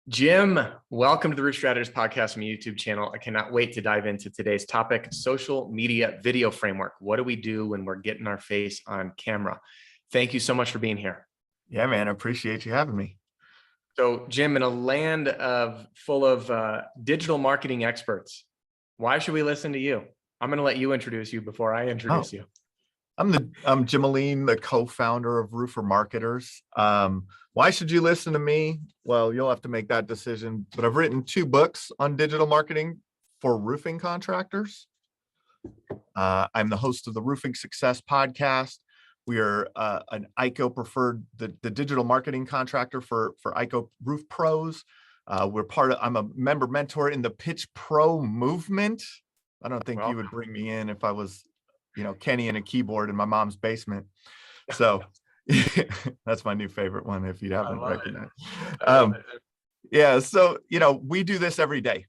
Jim, welcome to the Roof Strategist podcast on my YouTube channel. I cannot wait to dive into today's topic, social media video framework. What do we do when we're getting our face on camera? Thank you so much for being here. Yeah, man, I appreciate you having me. So, Jim, in a land full of digital marketing experts, why should we listen to you? I'm going to let you introduce you before I introduce you. I'm Jim Aline, the co-founder of Roofer Marketers. Why should you listen to me? Well, you'll have to make that decision. But I've written 2 books on digital marketing for roofing contractors. I'm the host of the Roofing Success podcast. We are an ICO preferred, the digital marketing contractor for ICO Roof Pros. I'm a member mentor in the Pitch Pro movement. I don't think you would bring me in if I was, Kenny and a keyboard in my mom's basement. So that's my new favorite one, if you haven't recognized. Yeah. So, we do this every day.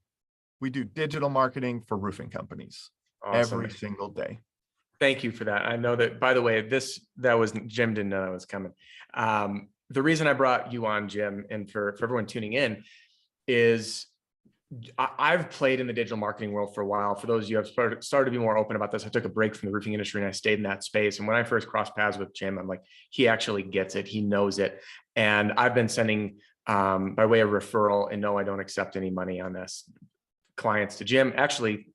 We do digital marketing for roofing companies every single day. Thank you for that. I know that, by the way, Jim didn't know that was coming. The reason I brought you on, Jim, and for everyone tuning in is I've played in the digital marketing world for a while. For those of you who have started to be more open about this, I took a break from the roofing industry and I stayed in that space. And when I first crossed paths with Jim, I'm like, he actually gets it. He knows it. And I've been sending, by way of referral, and no, I don't accept any money on this, clients to Jim. Actually,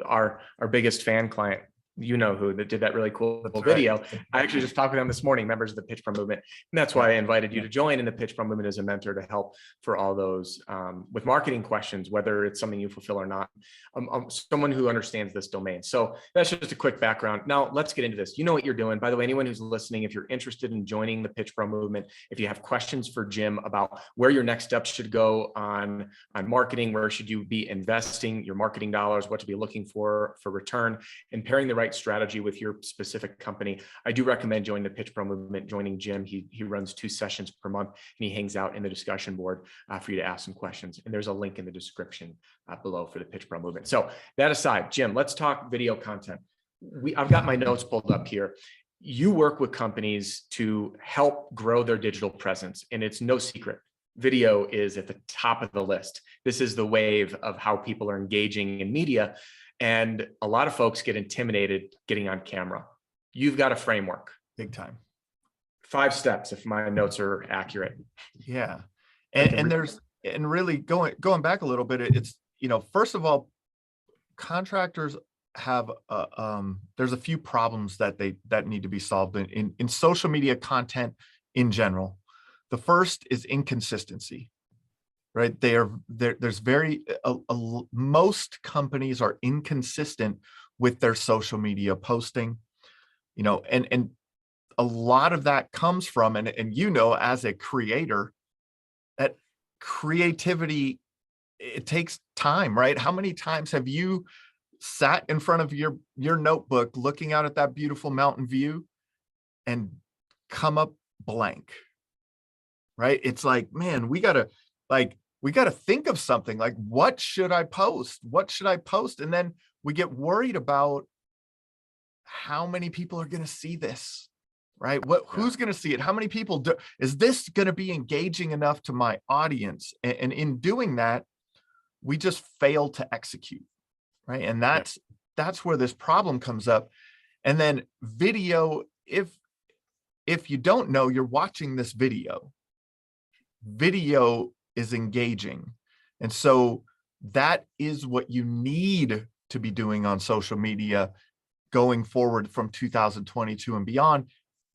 our biggest fan client, who that did that really cool video. Right. I actually just talked with them this morning, members of the Pitch Pro movement. And that's why I invited you to join in the Pitch Pro movement as a mentor to help for all those with marketing questions, whether it's something you fulfill or not. Someone who understands this domain. So that's just a quick background. Now let's get into this. You know what you're doing. By the way, anyone who's listening, if you're interested in joining the Pitch Pro movement, if you have questions for Jim about where your next steps should go on marketing, where should you be investing your marketing dollars, what to be looking for return, and pairing the right strategy with your specific company, I do recommend joining the Pitch Pro movement, joining Jim. He runs 2 sessions per month and he hangs out in the discussion board for you to ask some questions. And there's a link in the description below for the Pitch Pro movement. So that aside, Jim, let's talk video content. I've got my notes pulled up here. You work with companies to help grow their digital presence, and it's no secret. Video is at the top of the list. This is the wave of how people are engaging in media. And a lot of folks get intimidated getting on camera. You've got a framework. Big time. 5 steps, if my notes are accurate. Yeah. And really going back a little bit, it's, first of all, contractors have, there's a few problems that need to be solved in social media content in general. The first is inconsistency. Right. Most companies are inconsistent with their social media posting, and a lot of that comes from, and as a creator, that creativity, it takes time, right? How many times have you sat in front of your notebook looking out at that beautiful mountain view and come up blank, right? It's like, man, we got to think of something like, what should I post? What should I post? And then we get worried about how many people are going to see this, right? Who's going to see it? How many people is this going to be engaging enough to my audience? And in doing that, we just fail to execute, right? And that's where this problem comes up. And then video, if you don't know, you're watching this video is engaging. And so that is what you need to be doing on social media going forward from 2022 and beyond,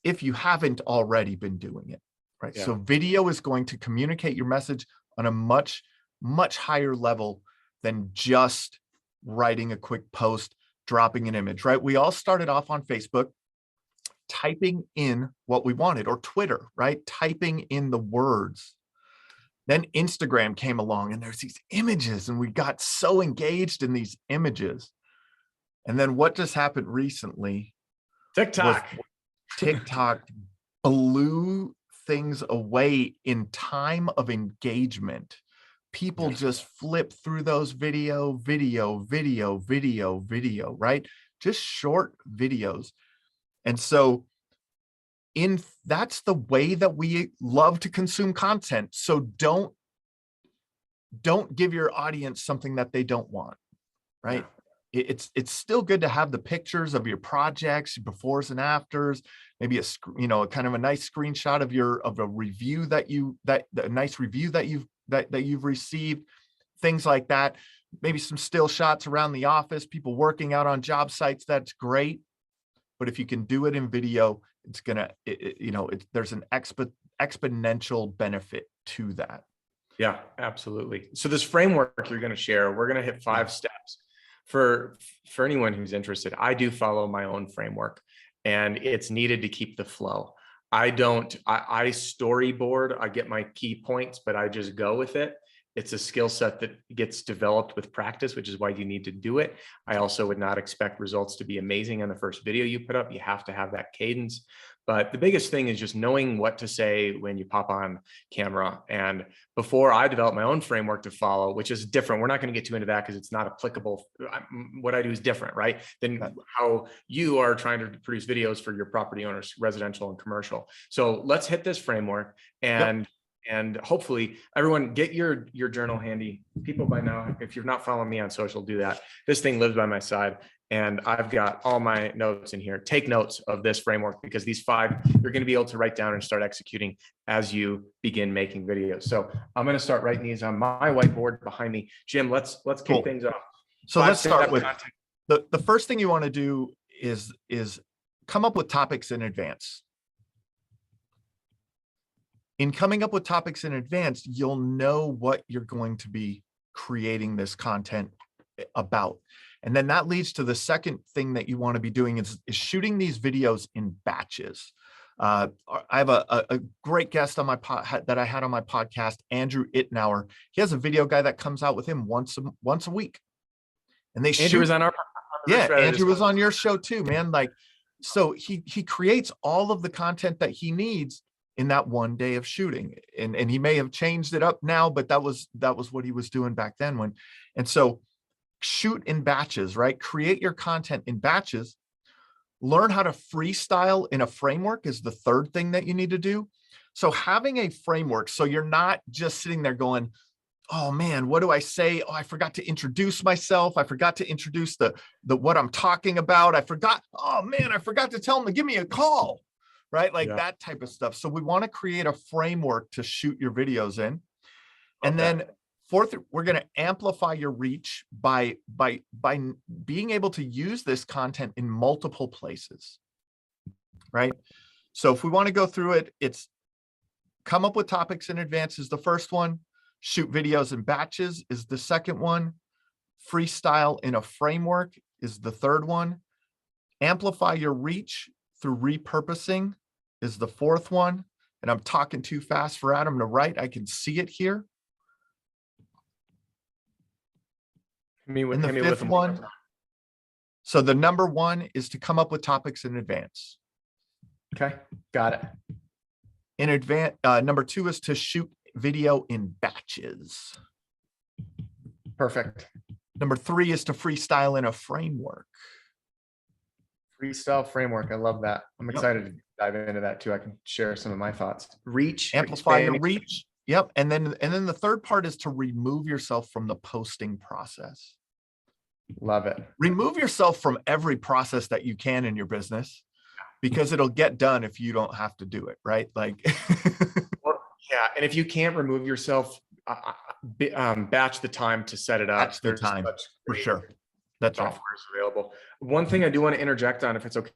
if you haven't already been doing it, right? Yeah. So video is going to communicate your message on a much, much higher level than just writing a quick post, dropping an image, right? We all started off on Facebook typing in what we wanted, or Twitter, right? Typing in the words. Then Instagram came along and there's these images and we got so engaged in these images. And then what just happened recently? TikTok blew things away in time of engagement. People just flip through those video, right? Just short videos. And so that's the way that we love to consume content. So don't don't give your audience something that they don't want, right? It's still good to have the pictures of your projects, befores and afters, maybe a kind of a nice screenshot of a review a nice review that you've received, things like that. Maybe some still shots around the office, people working out on job sites. That's great. But if you can do it in video, it's gonna, there's an exponential benefit to that. Yeah, absolutely. So this framework you're going to share, we're going to hit 5 steps for anyone who's interested. I do follow my own framework, and it's needed to keep the flow. I storyboard, I get my key points, but I just go with it. It's a skill set that gets developed with practice, which is why you need to do it. I also would not expect results to be amazing on the first video you put up. You have to have that cadence. But the biggest thing is just knowing what to say when you pop on camera. And before I developed my own framework to follow, which is different, we're not going to get too into that because it's not applicable. What I do is different, right? Than how you are trying to produce videos for your property owners, residential and commercial. So let's hit this framework, and hopefully everyone get your journal handy. People by now, if you're not following me on social, do that. This thing lives by my side, and I've got all my notes in here. Take notes of this framework, because these 5 you're going to be able to write down and start executing as you begin making videos. So I'm going to start writing these on my whiteboard behind me. Jim, let's kick things off. So let's start with the first thing you want to do is come up with topics in advance. In coming up with topics in advance, you'll know what you're going to be creating this content about. And then that leads to the second thing that you want to be doing is shooting these videos in batches. I have a great guest on my that I had on my podcast, Andrew Ittenauer. He has a video guy that comes out with him once a week. And they Andrew was on our Andrew was on your show too, man. Like, so he creates all of the content that he needs in that one day of shooting. And he may have changed it up now, but that was what he was doing back then. And so shoot in batches, right? Create your content in batches. Learn how to freestyle in a framework is the third thing that you need to do. So having a framework, so you're not just sitting there going, oh man, what do I say? Oh, I forgot to introduce myself. I forgot to introduce the what I'm talking about. Oh man, I forgot to tell them to give me a call, right? Like that type of stuff. So we want to create a framework to shoot your videos in. And then fourth, we're going to amplify your reach by being able to use this content in multiple places, right? So if we want to go through it, it's come up with topics in advance is the first one. Shoot videos in batches is the second one. Freestyle in a framework is the third one. Amplify your reach through repurposing is the fourth one. And I'm talking too fast for Adam to write. I can see it here. And the fifth one. So the number one is to come up with topics in advance. Okay, got it. In advance, number two is to shoot video in batches. Perfect. Number three is to freestyle in a framework. Freestyle framework. I love that. I'm excited to dive into that too. I can share some of my thoughts. Reach, amplify your reach. Yep. And then the third part is to remove yourself from the posting process. Love it. Remove yourself from every process that you can in your business, because it'll get done if you don't have to do it, right? Like, yeah. And if you can't remove yourself, batch the time to set it up. Batch the time, for sure. That's software is available. One thing I do want to interject on, if it's okay,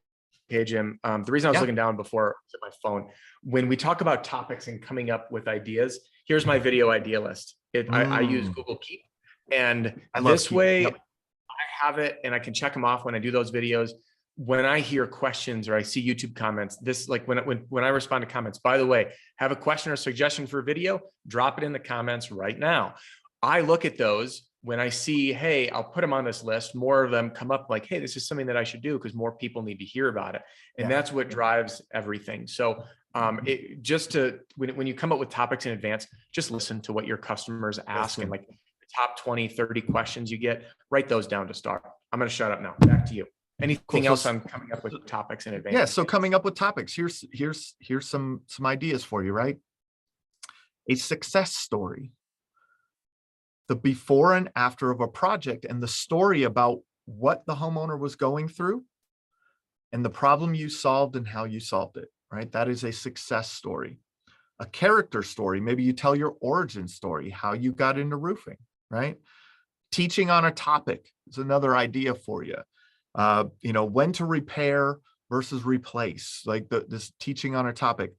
Jim. The reason I was looking down before was at my phone. When we talk about topics and coming up with ideas, here's my video idea list. I use Google Keep, and this way I have it and I can check them off when I do those videos. When I hear questions or I see YouTube comments, this, like when I respond to comments, by the way, have a question or suggestion for a video, drop it in the comments right now. I look at those. When I see, hey, I'll put them on this list, more of them come up like, hey, this is something that I should do because more people need to hear about it. And that's what drives everything. So when you come up with topics in advance, just listen to what your customers ask and like the top 20, 30 questions you get, write those down to start. I'm going to shut up now. Back to you. Anything else on coming up with topics in advance? Yeah. So coming up with topics, here's some ideas for you, right? A success story. the before and after of a project and the story about what the homeowner was going through and the problem you solved and how you solved it, right? That is a success story. A character story, maybe you tell your origin story, how you got into roofing, right? Teaching on a topic is another idea for you. When to repair versus replace, like this teaching on a topic.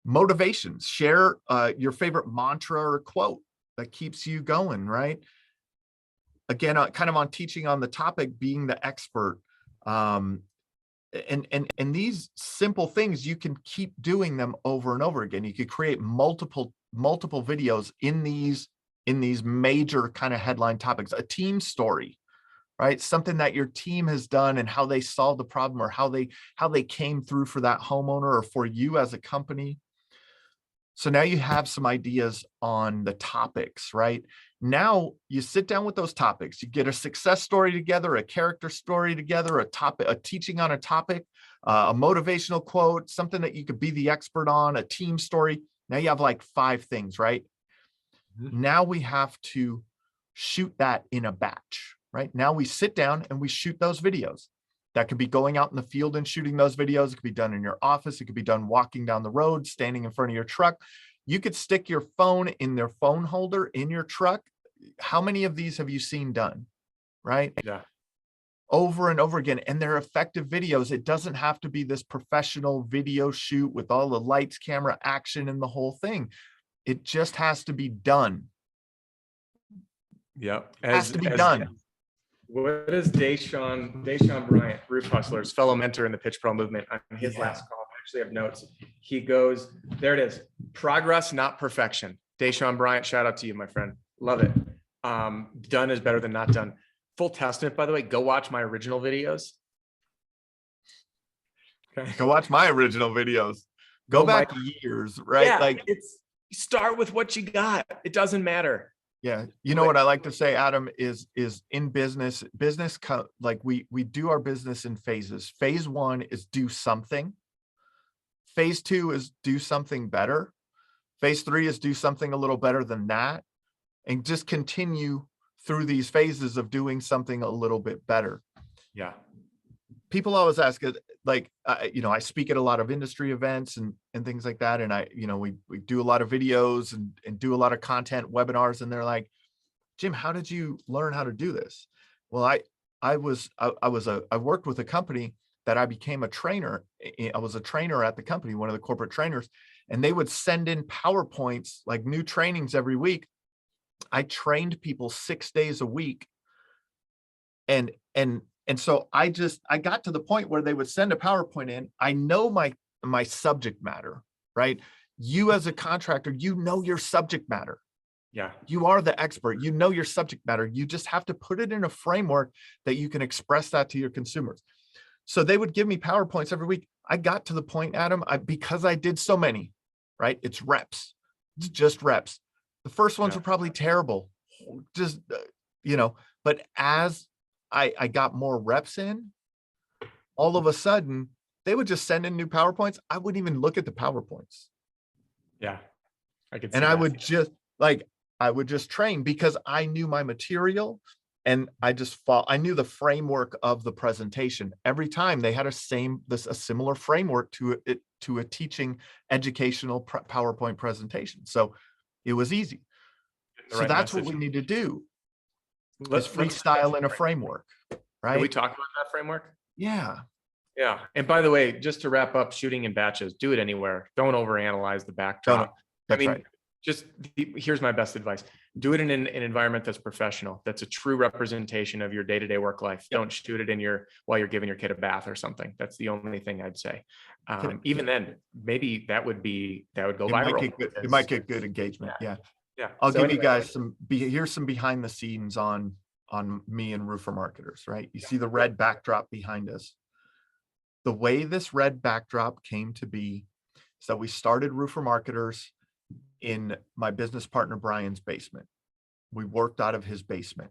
Motivations, share your favorite mantra or quote that keeps you going, right? Again, kind of on teaching on the topic, being the expert. And these simple things, you can keep doing them over and over again. You could create multiple videos in these major kind of headline topics. A team story, right? Something that your team has done and how they solved the problem, or how they came through for that homeowner or for you as a company. So now you have some ideas on the topics, right? Now you sit down with those topics, you get a success story together, a character story together, a teaching on a topic, a motivational quote, something that you could be the expert on, a team story. Now you have like 5 things, right? Mm-hmm. Now we have to shoot that in a batch, right? Now we sit down and we shoot those videos. That could be going out in the field and shooting those videos. It could be done in your office. It could be done walking down the road, standing in front of your truck. You could stick your phone in their phone holder in your truck. How many of these have you seen done? Right? Yeah. Over and over again. And they're effective videos. It doesn't have to be this professional video shoot with all the lights, camera, action, and the whole thing. It just has to be done. Yep. It has to be done. What is Deshaun Bryant, Roof Hustlers, fellow mentor in the Pitch Pro movement, on his last call? I actually have notes. He goes, there it is. Progress, not perfection. Deshaun Bryant, shout out to you, my friend. Love it. Done is better than not done. Full testament, by the way, go watch my original videos. Okay. Go watch my original videos. Go back years, right? Yeah, like start with what you got. It doesn't matter. Yeah. You know what I like to say, Adam, is in business, like we do our business in phases. Phase 1 is do something. Phase 2 is do something better. Phase 3 is do something a little better than that, and just continue through these phases of doing something a little bit better. Yeah. People always ask it, like, I speak at a lot of industry events and things like that. And we do a lot of videos and do a lot of content webinars. And they're like, Jim, how did you learn how to do this? Well, I worked with a company that I became a trainer. I was a trainer at the company, one of the corporate trainers, and they would send in PowerPoints, like new trainings every week. I trained people 6 days a week. And so I got to the point where they would send a PowerPoint in. I know my subject matter, right? You as a contractor, you know your subject matter. Yeah. You are the expert. You know your subject matter. You just have to put it in a framework that you can express that to your consumers. So they would give me PowerPoints every week. I got to the point, Adam, because I did so many, right? It's reps. It's just reps. The first ones were probably terrible, just, but as I got more reps in, all of a sudden, they would just send in new PowerPoints. I wouldn't even look at the PowerPoints. Yeah. I could see and that. I would just train because I knew my material, and I knew the framework of the presentation. Every time they had a similar framework to a teaching educational PowerPoint presentation. So it was easy. So that's what we need to do. Let's freestyle in a framework, right? Can we talk about that framework? Yeah. Yeah. And by the way, just to wrap up, shooting in batches, do it anywhere. Don't overanalyze the backdrop. That's right. Here's my best advice. Do it in an environment that's professional. That's a true representation of your day-to-day work life. Yep. Don't shoot it while you're giving your kid a bath or something. That's the only thing I'd say. Even then, maybe that would go viral. It might get good engagement. Yeah. Yeah. I'll give you guys here's some behind the scenes on me and Roofer Marketers, right? You see the red backdrop behind us. The way this red backdrop came to be is that we started Roofer Marketers in my business partner Brian's basement. We worked out of his basement,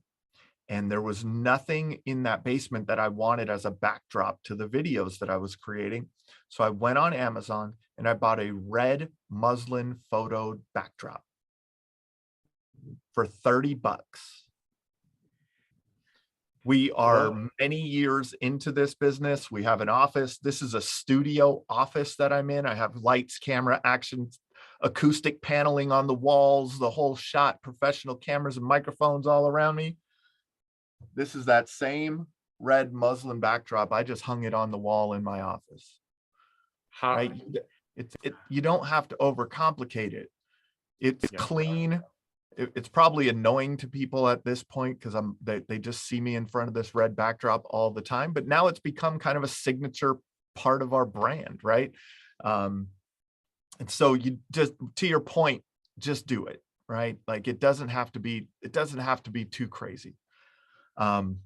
and there was nothing in that basement that I wanted as a backdrop to the videos that I was creating. So I went on Amazon and I bought a red muslin photo backdrop for 30 bucks. We are many years into this business. We have an office. This is a studio office that I'm in. I have lights, camera, action, acoustic paneling on the walls, the whole shot, professional cameras and microphones all around me. This is that same red muslin backdrop. I just hung it on the wall in my office. Right? You don't have to overcomplicate it. It's clean. It's probably annoying to people at this point because they just see me in front of this red backdrop all the time. But now it's become kind of a signature part of our brand, right? And so you just, to your point, just do it, right? Like it doesn't have to be too crazy. Well,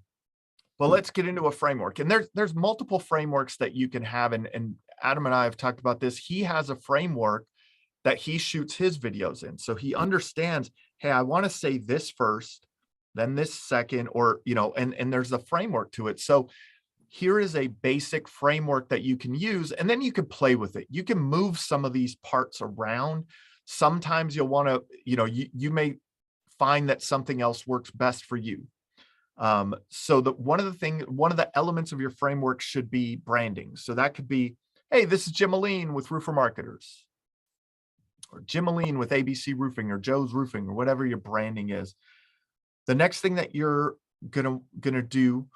let's get into a framework. And there's multiple frameworks that you can have. And Adam and I have talked about this. He has a framework that he shoots his videos in. So he understands, hey, I want to say this first, then this second, or, and there's a framework to it. So here is a basic framework that you can use, and then you can play with it. You can move some of these parts around. Sometimes you'll want to, you may find that something else works best for you. So one of the elements of your framework should be branding. So that could be, hey, this is Jim Aline with Roofer Marketers, or Jim Aline with ABC Roofing, or Joe's Roofing, or whatever your branding is. The next thing that you're gonna do,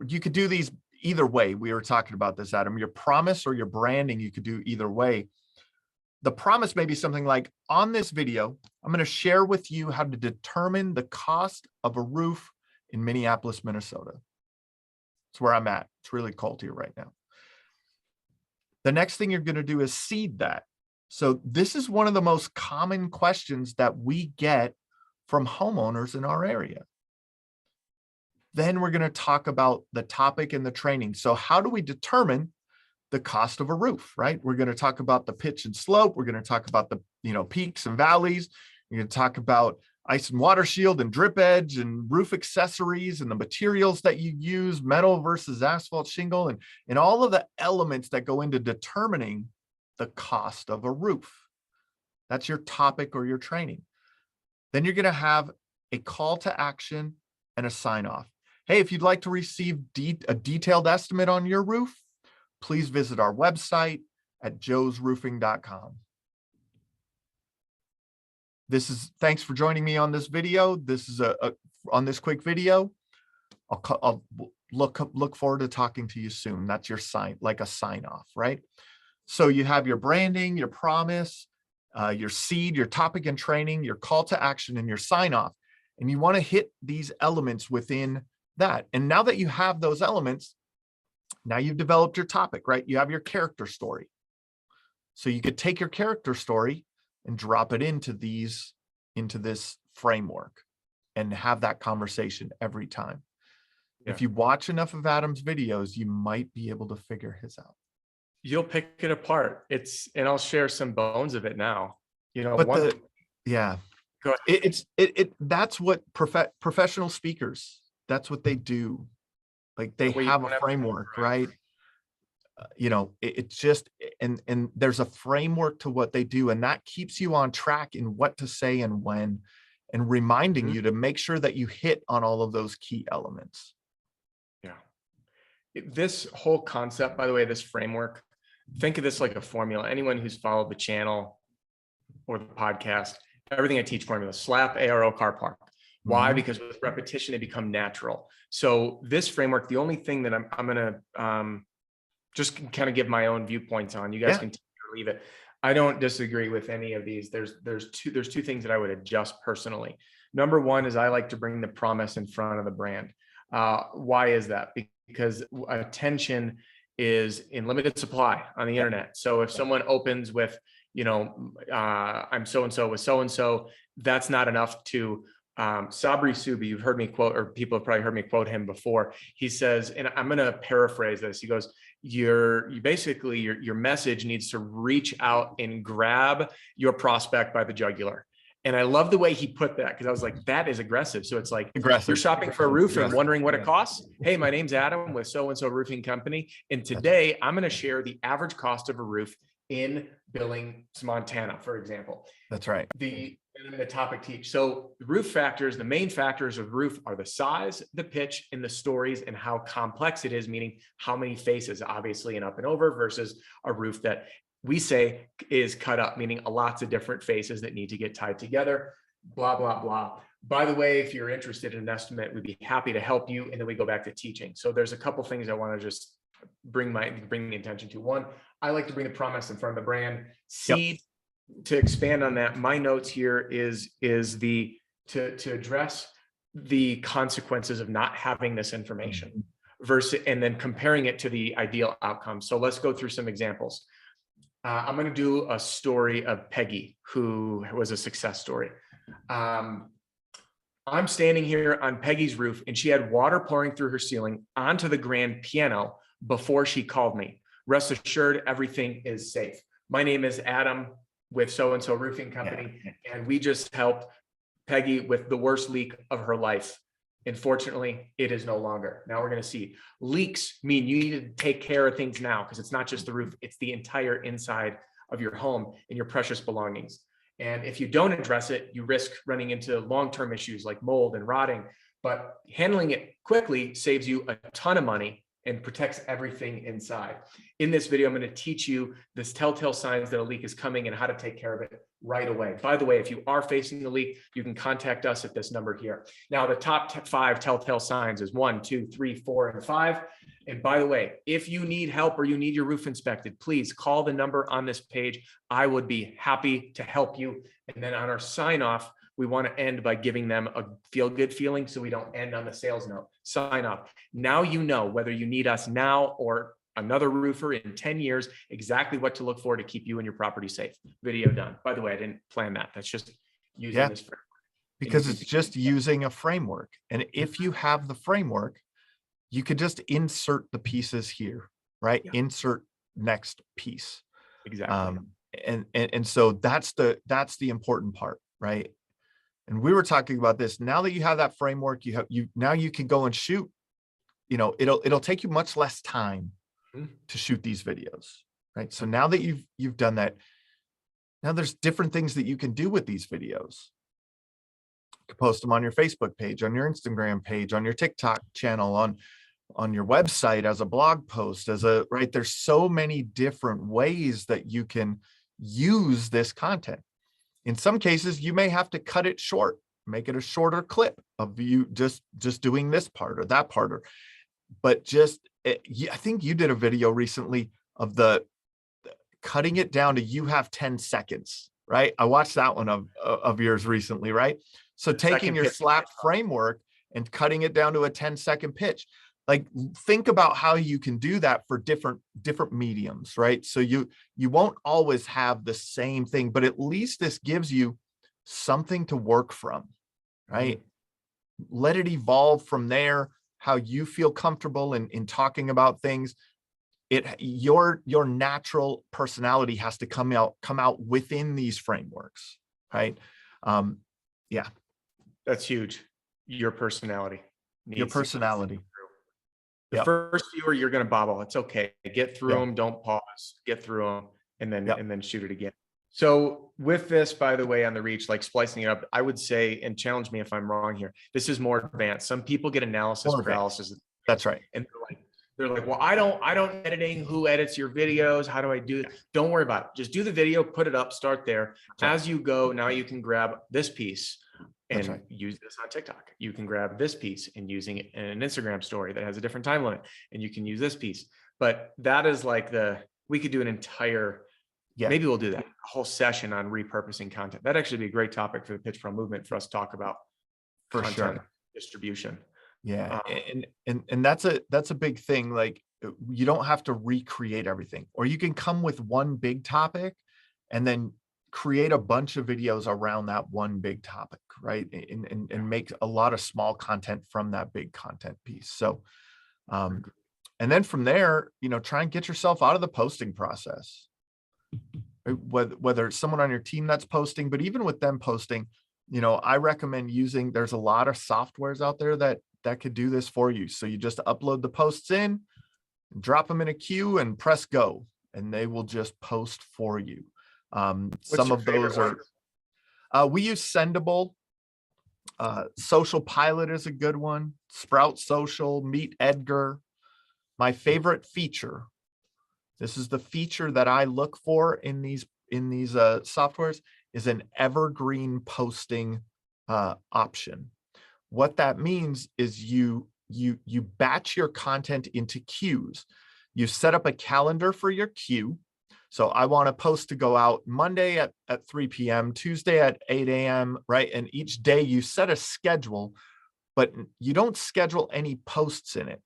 you could do these either way. We were talking about this, Adam. Your promise or your branding, you could do either way. The promise may be something like, on this video, I'm going to share with you how to determine the cost of a roof in Minneapolis, Minnesota. It's where I'm at. It's really cold here right now. The next thing you're going to do is seed that. So this is one of the most common questions that we get from homeowners in our area. Then we're going to talk about the topic and the training. So how do we determine the cost of a roof, right? We're going to talk about the pitch and slope. We're going to talk about the, peaks and valleys. We're going to talk about ice and water shield and drip edge and roof accessories and the materials that you use, metal versus asphalt shingle, and all of the elements that go into determining the cost of a roof. That's your topic or your training. Then you're going to have a call to action and a sign off. Hey, if you'd like to receive a detailed estimate on your roof, please visit our website at joesroofing.com. Thanks for joining me on this video. This is on this quick video. I'll look forward to talking to you soon. That's your sign, like a sign off, right? So you have your branding, your promise, your seed, your topic and training, your call to action, and your sign off. And you want to hit these elements within that. And now that you have those elements, now you've developed your topic, right? You have your character story. So you could take your character story and drop it into this framework and have that conversation every time. Yeah. If you watch enough of Adam's videos, you might be able to figure his out. You'll pick it apart. And I'll share some bones of it now. That's what professional speakers, that's what they do. Like they have a framework, right? It's just, and there's a framework to what they do, and that keeps you on track in what to say and when, and reminding you to make sure that you hit on all of those key elements. Yeah. This whole concept, by the way, this framework, think of this like a formula. Anyone who's followed the channel or the podcast, everything I teach formula, slap, ARO, car park. Why? Because with repetition, they become natural. So this framework, the only thing that I'm going to just kind of give my own viewpoints on, you guys can take it or leave it. I don't disagree with any of these. There's two things that I would adjust personally. Number one is I like to bring the promise in front of the brand. Why is that? Because attention is in limited supply on the internet. So if someone opens with, I'm so-and-so with so-and-so, that's not enough to Sabri Subi, you've heard me quote, or people have probably heard me quote him before. He says, and I'm going to paraphrase this. He goes, your message needs to reach out and grab your prospect by the jugular. And I love the way he put that, because I was like, that is aggressive. So it's like, you're shopping for a roof and wondering what it costs. Hey, my name's Adam with so-and-so roofing company. And today I'm going to share the average cost of a roof in Billings, Montana, for example. That's right. The topic teach. So roof factors, the main factors of roof are the size, the pitch, and the stories, and how complex it is, meaning how many faces, obviously, an up and over versus a roof that we say is cut up, meaning lots of different faces that need to get tied together, blah, blah, blah. By the way, if you're interested in an estimate, we'd be happy to help you. And then we go back to teaching. So there's a couple things I want to just bring the attention to. One, I like to bring the promise in front of the brand. Seed. To expand on that, my notes here is to address the consequences of not having this information versus, and then comparing it to the ideal outcome. So let's go through some examples. I'm going to do a story of Peggy, who was a success story. I'm standing here on Peggy's roof, and she had water pouring through her ceiling onto the grand piano before she called me. Rest assured, everything is safe. My name is Adam with so-and-so roofing company, and we just helped Peggy with the worst leak of her life. Unfortunately, it is no longer. Now we're going to see leaks mean you need to take care of things now, because it's not just the roof, it's the entire inside of your home and your precious belongings. And if you don't address it, you risk running into long-term issues like mold and rotting, but handling it quickly saves you a ton of money and protects everything inside. In this video, I'm going to teach you this telltale signs that a leak is coming and how to take care of it right away. By the way, if you are facing a leak, you can contact us at this number here. Now, the top 5 telltale signs is 1, 2, 3, 4, and 5. And by the way, if you need help or you need your roof inspected, please call the number on this page. I would be happy to help you. And then on our sign off, we want to end by giving them a feel-good feeling so we don't end on the sales note. Sign off. Now you know whether you need us now or another roofer in 10 years, exactly what to look for to keep you and your property safe. Video done. By the way, I didn't plan that. That's just using this framework. Because it's just using a framework. And if you have the framework, you could just insert the pieces here, right? Yeah. Insert next piece. Exactly. And so that's the important part, right? And we were talking about this. Now that you have that framework, now you can go and shoot. You know, it'll take you much less time to shoot these videos, right? So now that you've done that, now there's different things that you can do with these videos. You can post them on your Facebook page, on your Instagram page, on your TikTok channel, on your website, as a blog post, right? There's so many different ways that you can use this content. In some cases, you may have to cut it short, make it a shorter clip of you just doing this part or that part, but I think you did a video recently of cutting it down to you have 10 seconds, right? I watched that one of yours recently, right? So taking your slap framework and cutting it down to a 10-second pitch. Like, think about how you can do that for different mediums, right? So you won't always have the same thing, but at least this gives you something to work from, right? Let it evolve from there, how you feel comfortable in talking about things. Your natural personality has to come out within these frameworks, right? Yeah. That's huge. Your personality. Your personality. The first viewer, you're going to bobble. It's okay. Get through them. Don't pause. Get through them, and then shoot it again. So with this, by the way, on the reach, like splicing it up, I would say, and challenge me if I'm wrong here, this is more advanced. Some people get analysis paralysis. That's right. And they're like, well, I don't editing. Who edits your videos? How do I do it? Don't worry about it. Just do the video, put it up, start there. As you go, now you can grab this piece and use this on TikTok. You can grab this piece and using it in an Instagram story that has a different time limit, and you can use this piece. But that is like we could do an entire, maybe we'll do that, a whole session on repurposing content. That'd actually be a great topic for the Pitch Pro movement for us to talk about for content distribution. Yeah. And that's a big thing. Like, you don't have to recreate everything, or you can come with one big topic and then create a bunch of videos around that one big topic, right? And make a lot of small content from that big content piece. So, and then from there, try and get yourself out of the posting process. Whether it's someone on your team that's posting, but even with them posting, I recommend there's a lot of softwares out there that could do this for you. So you just upload the posts in, drop them in a queue, and press go. and they will just post for you. What's Some your of those favorite are, we use Sendable. Social Pilot is a good one. Sprout Social, Meet Edgar. My favorite feature, this is the feature that I look for in these softwares, is an evergreen posting option. What that means is you batch your content into queues. You set up a calendar for your queue. So I want a post to go out Monday at 3 p.m., Tuesday at 8 a.m., right? And each day you set a schedule, but you don't schedule any posts in it.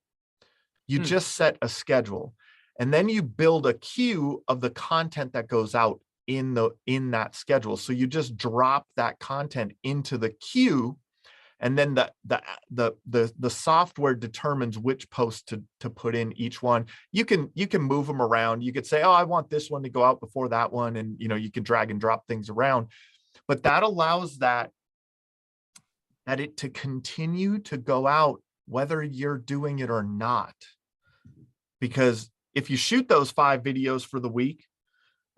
You just set a schedule. And then you build a queue of the content that goes out in that schedule. So you just drop that content into the queue, and then the software determines which post to put in each one. You can move them around. You could say, oh, I want this one to go out before that one, and you can drag and drop things around. But that allows that it to continue to go out whether you're doing it or not. Because if you shoot those 5 videos for the week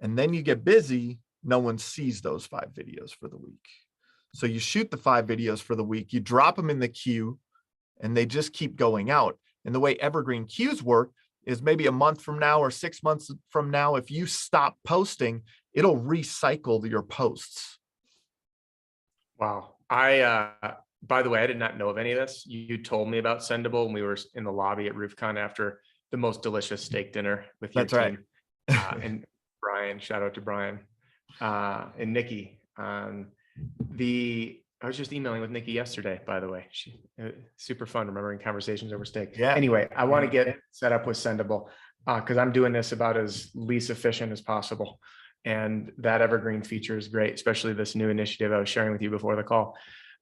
and then you get busy, no one sees those 5 videos for the week. So you shoot the 5 videos for the week, you drop them in the queue, and they just keep going out. And the way evergreen queues work is maybe a month from now or 6 months from now, if you stop posting, it'll recycle your posts. Wow. By the way, I did not know of any of this. You told me about Sendable when we were in the lobby at RoofCon after the most delicious steak dinner with your That's team. right. And Brian, shout out to Brian, and Nikki. I was just emailing with Nikki yesterday, by the way. Super fun remembering conversations over steak. Yeah. Anyway, I want to get set up with Sendable because I'm doing this about as least efficient as possible. And that evergreen feature is great, especially this new initiative I was sharing with you before the call.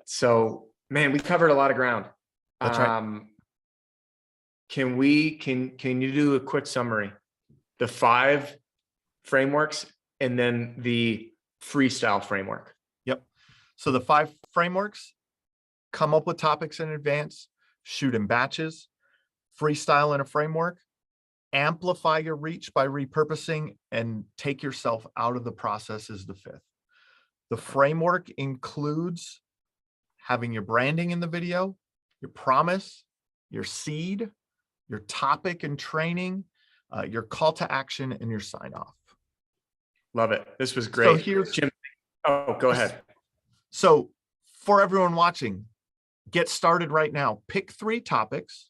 So, man, we covered a lot of ground. That's right. Can you do a quick summary? The 5 frameworks and then the freestyle framework. Yep. So the 5 frameworks: come up with topics in advance, shoot in batches, freestyle in a framework, amplify your reach by repurposing, and take yourself out of the process is the 5th. The framework includes having your branding in the video, your promise, your seed, your topic and training, your call to action, and your sign off. Love it. This was great. So here's Jim. Oh, go ahead. So for everyone watching, get started right now. Pick 3 topics,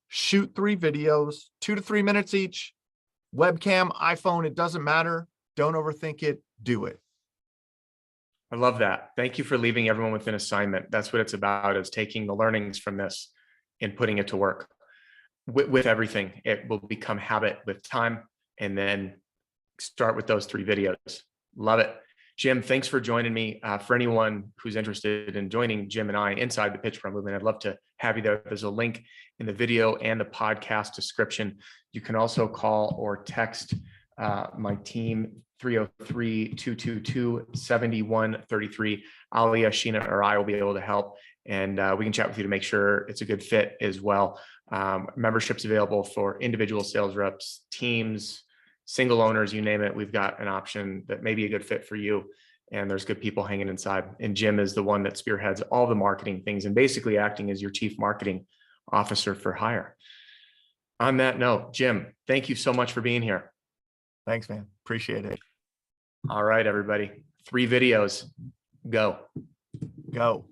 shoot 3 videos, 2 to 3 minutes each. Webcam, iPhone, it doesn't matter. Don't overthink it. Do it. I love that. Thank you for leaving everyone with an assignment. That's what it's about, is taking the learnings from this and putting it to work. With everything, it will become habit with time, and then start with those 3 videos. Love it. Jim, thanks for joining me. For anyone who's interested in joining Jim and I inside the Pitch Pro movement, I'd love to have you there. There's a link in the video and the podcast description. You can also call or text my team, 303-222-7133. Alia, Sheena, or I will be able to help, and we can chat with you to make sure it's a good fit as well. Memberships available for individual sales reps, teams, single owners, you name it. We've got an option that may be a good fit for you, and there's good people hanging inside. And Jim is the one that spearheads all the marketing things and basically acting as your chief marketing officer for hire. On that note, Jim, thank you so much for being here. Thanks, man. Appreciate it. All right, everybody. 3 videos. Go. Go.